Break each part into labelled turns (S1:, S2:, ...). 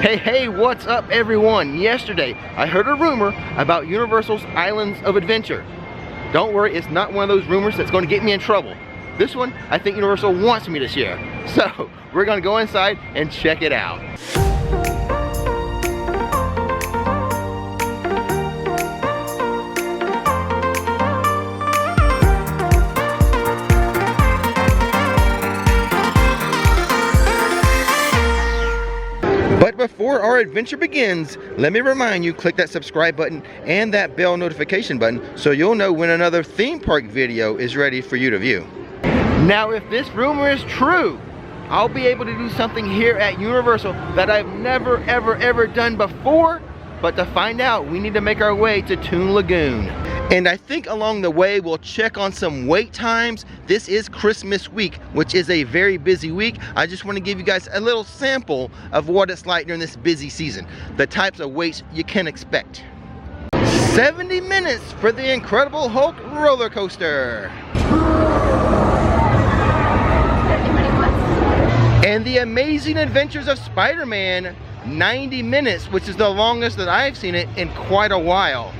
S1: Hey, what's up everyone? Yesterday, I heard a rumor about Universal's Islands of Adventure. Don't worry, it's not one of those rumors that's going to get me in trouble. This one, I think Universal wants me to share. So, we're going to go inside and check it out. But before our adventure begins, let me remind you, click that subscribe button and that bell notification button so you'll know when another theme park video is ready for you to view. Now, if this rumor is true, I'll be able to do something here at Universal that I've never ever done before. But to find out, we need to make our way to Toon Lagoon. And I think along the way, we'll check on some wait times. This is Christmas week, which is a very busy week. I just want to give you guys a little sample of what it's like during this busy season. The types of waits you can expect. 70 minutes for the Incredible Hulk roller coaster. And the Amazing Adventures of Spider-Man, 90 minutes, which is the longest that I've seen it in quite a while.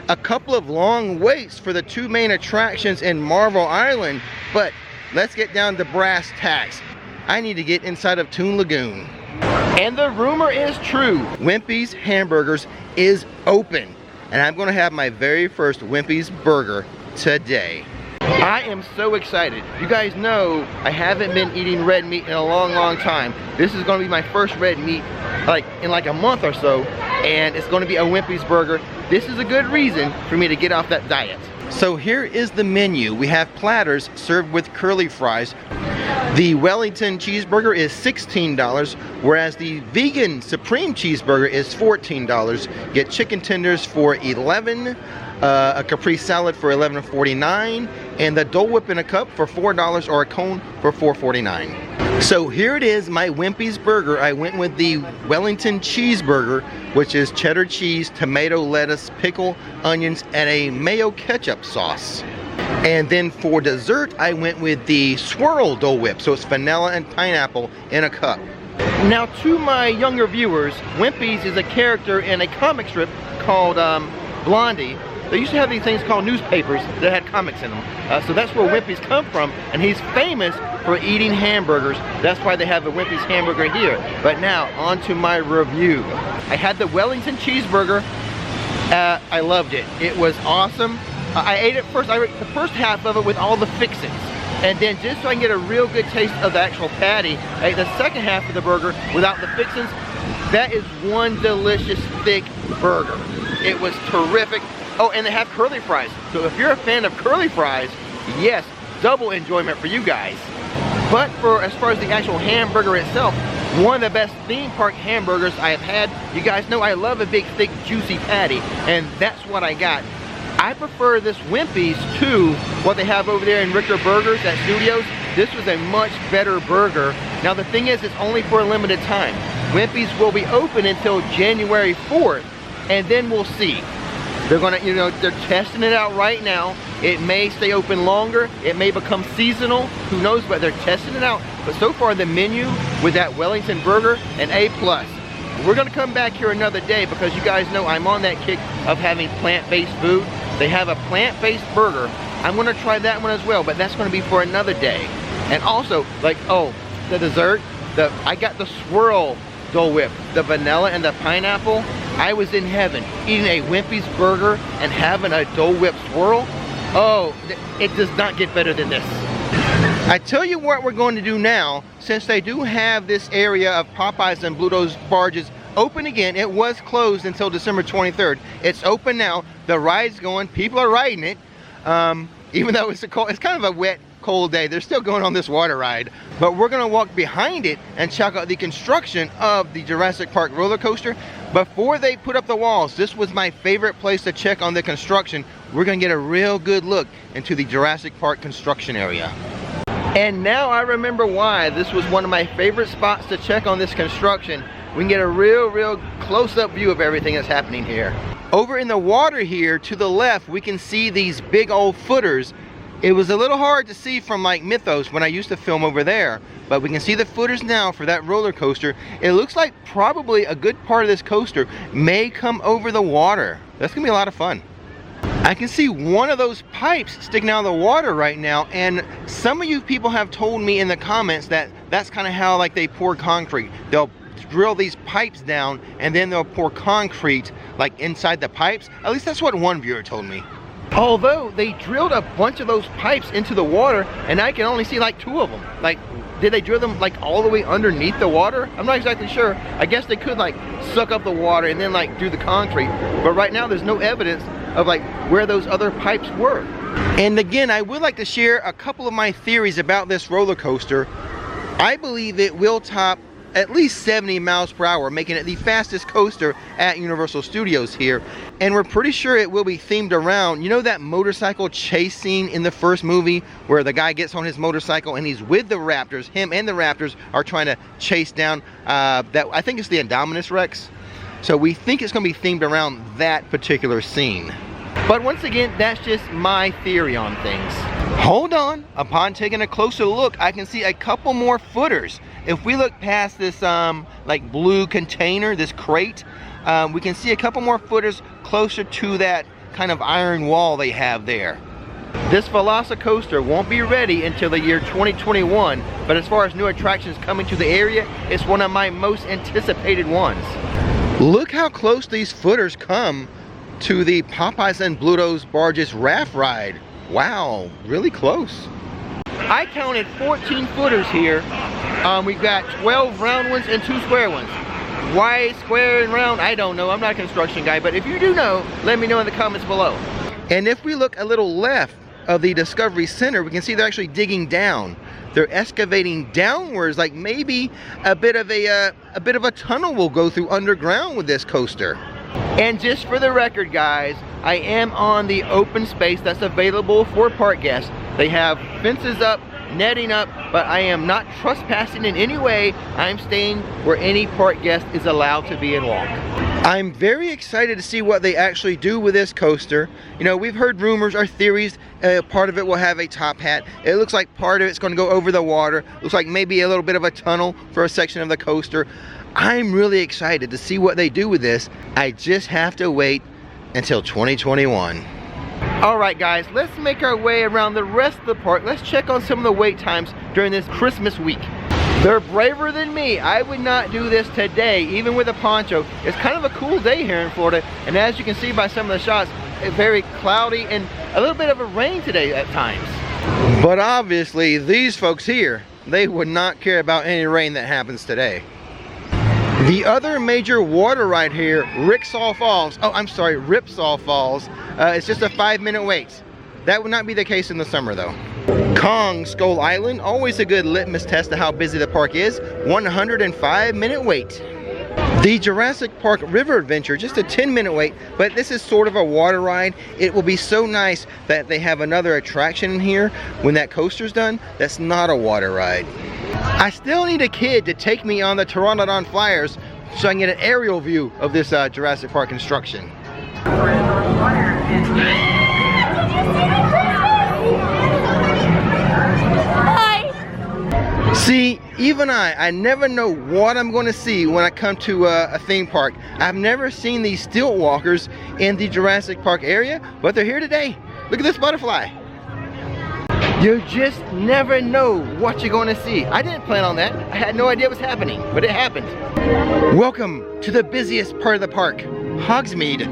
S1: A couple of long waits for the two main attractions in Marvel Island, but let's get down to brass tacks. I need to get inside of Toon Lagoon. And the rumor is true. Wimpy's Hamburgers is open, and I'm gonna have my very first Wimpy's burger today. I am so excited. You guys know I haven't been eating red meat in a long time. This is gonna be my first red meat in like a month or so, and it's gonna be a Wimpy's burger. This is a good reason for me to get off that diet. So here is the menu. We have platters served with curly fries. The Wellington cheeseburger is $16, whereas the vegan supreme cheeseburger is $14. Get chicken tenders for $11, a Capri salad for $11.49, and the Dole Whip in a cup for $4 or a cone for $4.49. So here it is, my Wimpy's burger. I went with the Wellington cheeseburger, which is cheddar cheese, tomato, lettuce, pickle, onions, and a mayo ketchup sauce. And then for dessert, I went with the swirl Dole Whip. So it's vanilla and pineapple in a cup. Now, to my younger viewers, Wimpy's is a character in a comic strip called Blondie. They used to have these things called newspapers that had comics in them. So that's where Wimpy's come from, and he's famous for eating hamburgers. That's why they have a Wimpy's hamburger here. But now, on to my review. I had the Wellington cheeseburger. I loved it. It was awesome. I ate it first. I ate the first half of it with all the fixings. And then just so I can get a real good taste of the actual patty, I ate the second half of the burger without the fixings. That is one delicious thick burger. It was terrific. Oh, and they have curly fries. So if you're a fan of curly fries, yes, double enjoyment for you guys. But as far as the actual hamburger itself, one of the best theme park hamburgers I have had. You guys know I love a big, thick, juicy patty, and that's what I got. I prefer this Wimpy's to what they have over there in Richter Burgers at Studios. This was a much better burger. Now the thing is, it's only for a limited time. Wimpy's will be open until January 4th, and then we'll see. They're gonna, they're testing it out right now. It may stay open longer. It may become seasonal. Who knows, but they're testing it out. But so far, the menu with that Wellington burger, an A+. We're gonna come back here another day because you guys know I'm on that kick of having plant-based food. They have a plant-based burger. I'm gonna try that one as well, but that's gonna be for another day. And also, the dessert, I got the swirl Dole Whip, the vanilla and the pineapple. I was in heaven eating a Wimpy's burger and having a Dole Whip swirl. Oh, it does not get better than this. I tell you what we're going to do now, since they do have this area of Popeyes and Bluto's barges open again. It was closed until December 23rd. It's open now. The ride's going. People are riding it. Even though it's kind of a wet, cold day, they're still going on this water ride. But we're gonna walk behind it and check out the construction of the Jurassic Park roller coaster. Before they put up the walls, this was my favorite place to check on the construction. We're gonna get a real good look into the Jurassic Park construction area. And now I remember why this was one of my favorite spots to check on this construction. We can get a real close-up view of everything that's happening here. Over in the water here to the left, we can see these big old footers. It was a little hard to see from like Mythos when I used to film over there, but we can see the footers now for that roller coaster. It looks like probably a good part of this coaster may come over the water. That's gonna be a lot of fun. I can see one of those pipes sticking out of the water right now, and some of you people have told me in the comments that that's kind of how like they pour concrete. They'll drill these pipes down and then they'll pour concrete like inside the pipes. At least that's what one viewer told me. Although they drilled a bunch of those pipes into the water and I can only see like 2 of them. Like, did they drill them like all the way underneath the water? I'm not exactly sure. I guess they could like suck up the water and then like do the concrete. But right now there's no evidence of like where those other pipes were. And again, I would like to share a couple of my theories about this roller coaster. I believe it will top at least 70 miles per hour, making it the fastest coaster at Universal Studios here. And we're pretty sure it will be themed around, you know that motorcycle chase scene in the first movie where the guy gets on his motorcycle and he's with the raptors, him and the raptors are trying to chase down, that I think it's the Indominus Rex. So we think it's gonna be themed around that particular scene. But once again, that's just my theory on things. Hold on, upon taking a closer look, I can see a couple more footers. If we look past this like blue container, this crate, we can see a couple more footers closer to that kind of iron wall they have there. This Velocicoaster won't be ready until the year 2021, but as far as new attractions coming to the area, it's one of my most anticipated ones. Look how close these footers come to the Popeyes and Bluto's Barges raft ride. Wow, really close. I counted 14 footers here. We've got 12 round ones and 2 square ones. Why square and round, I don't know. I'm not a construction guy, but if you do know, let me know in the comments below. And if we look a little left of the Discovery Center, we can see they're actually digging down. They're excavating downwards, like maybe a bit of a tunnel will go through underground with this coaster. And just for the record, guys, I am on the open space that's available for park guests. They have fences up, netting up, but I am not trespassing in any way. I'm staying where any park guest is allowed to be and walk. I'm very excited to see what they actually do with this coaster. You know, we've heard rumors or theories, part of it will have a top hat. It looks like part of it's going to go over the water. Looks like maybe a little bit of a tunnel for a section of the coaster. I'm really excited to see what they do with this. I just have to wait until 2021. Alright guys, let's make our way around the rest of the park. Let's check on some of the wait times during this Christmas week. They're braver than me. I would not do this today, even with a poncho. It's kind of a cool day here in Florida, and as you can see by some of the shots, it's very cloudy and a little bit of a rain today at times. But obviously, these folks here, they would not care about any rain that happens today. The other major water ride here, Ripsaw Falls, it's just a 5-minute wait. That would not be the case in the summer though. Kong Skull Island, always a good litmus test of how busy the park is, 105-minute wait. The Jurassic Park River Adventure, just a 10-minute wait, but this is sort of a water ride. It will be so nice that they have another attraction in here when that coaster's done that's not a water ride. I still need a kid to take me on the Pteranodon Flyers so I can get an aerial view of this Jurassic Park construction. Hi! See, even I never know what I'm going to see when I come to a theme park. I've never seen these stilt walkers in the Jurassic Park area, but they're here today. Look at this butterfly. You just never know what you're going to see. I didn't plan on that. I had no idea what was happening, but it happened. Welcome to the busiest part of the park, Hogsmeade.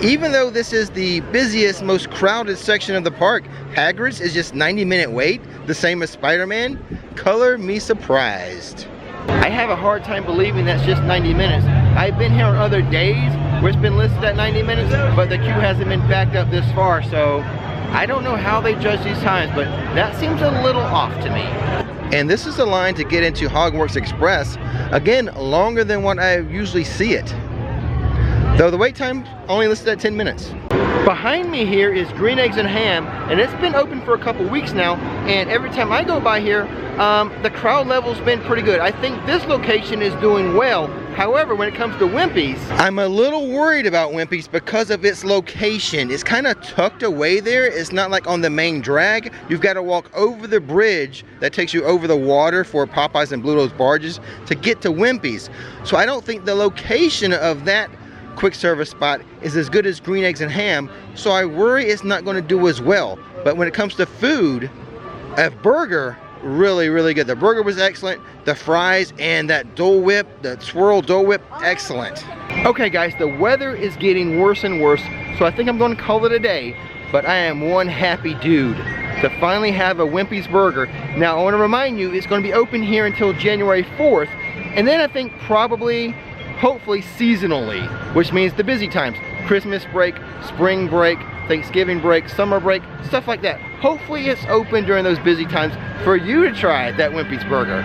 S1: Even though this is the busiest, most crowded section of the park, Hagrid's is just 90-minute wait, the same as Spider-Man. Color me surprised. I have a hard time believing that's just 90 minutes. I've been here on other days where it's been listed at 90 minutes, but the queue hasn't been backed up this far, so I don't know how they judge these times, but that seems a little off to me. And this is the line to get into Hogwarts Express. Again, longer than what I usually see it. Though the wait time only listed at 10 minutes. Behind me here is Green Eggs and Ham, and it's been open for a couple weeks now, and every time I go by here, the crowd level's been pretty good. I think this location is doing well. However, when it comes to Wimpy's, I'm a little worried about Wimpy's because of its location. It's kind of tucked away there. It's not like on the main drag. You've got to walk over the bridge that takes you over the water for Popeyes and Bluto's barges to get to Wimpy's. So I don't think the location of that quick service spot is as good as Green Eggs and Ham, so I worry it's not going to do as well. But when it comes to food, a burger, really good. The burger was excellent. The fries and that Dole Whip, the swirl Dole Whip, excellent. Okay guys, the weather is getting worse and worse, so I think I'm going to call it a day, but I am one happy dude to finally have a Wimpy's burger. Now I want to remind you, it's going to be open here until January 4th, and then I think probably hopefully seasonally, which means the busy times, Christmas break, spring break, Thanksgiving break, summer break, stuff like that. Hopefully it's open during those busy times for you to try that Wimpy's burger.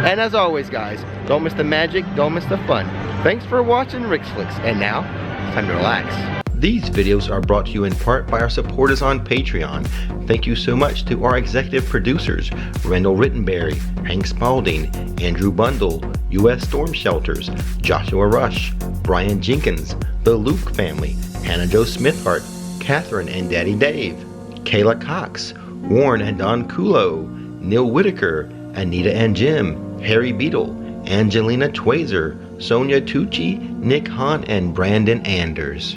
S1: And as always guys, don't miss the magic, don't miss the fun. Thanks for watching RixFlix, and now it's time to relax. These videos are brought to you in part by our supporters on Patreon. Thank you so much to our executive producers, Randall Rittenberry, Hank Spalding, Andrew Bundle, U.S. Storm Shelters, Joshua Rush, Brian Jenkins, the Luke family, Hannah Jo Smithhart, Catherine and Daddy Dave, Kayla Cox, Warren and Don Kulo, Neil Whitaker, Anita and Jim, Harry Beadle, Angelina Twazer, Sonia Tucci, Nick Hahn, and Brandon Anders.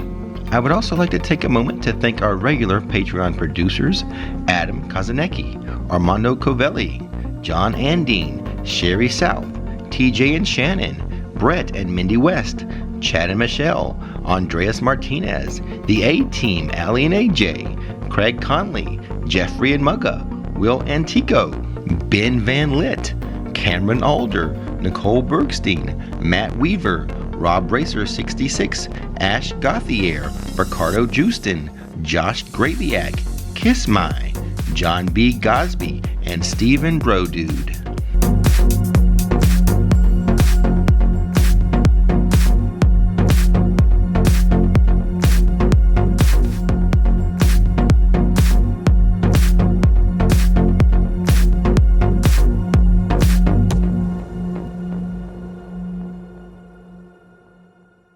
S1: I would also like to take a moment to thank our regular Patreon producers, Adam Kazanecki, Armando Covelli, John Andine, Sherry South, TJ and Shannon, Brett and Mindy West, Chad and Michelle, Andreas Martinez, the A-Team, Allie and AJ, Craig Conley, Jeffrey and Mugga, Will Antico, Ben Van Litt, Cameron Alder, Nicole Bergstein, Matt Weaver, Rob Racer 66, Ash Gauthier, Ricardo Justin, Josh Graviak, Kiss My, John B. Gosby, and Stephen Brodude.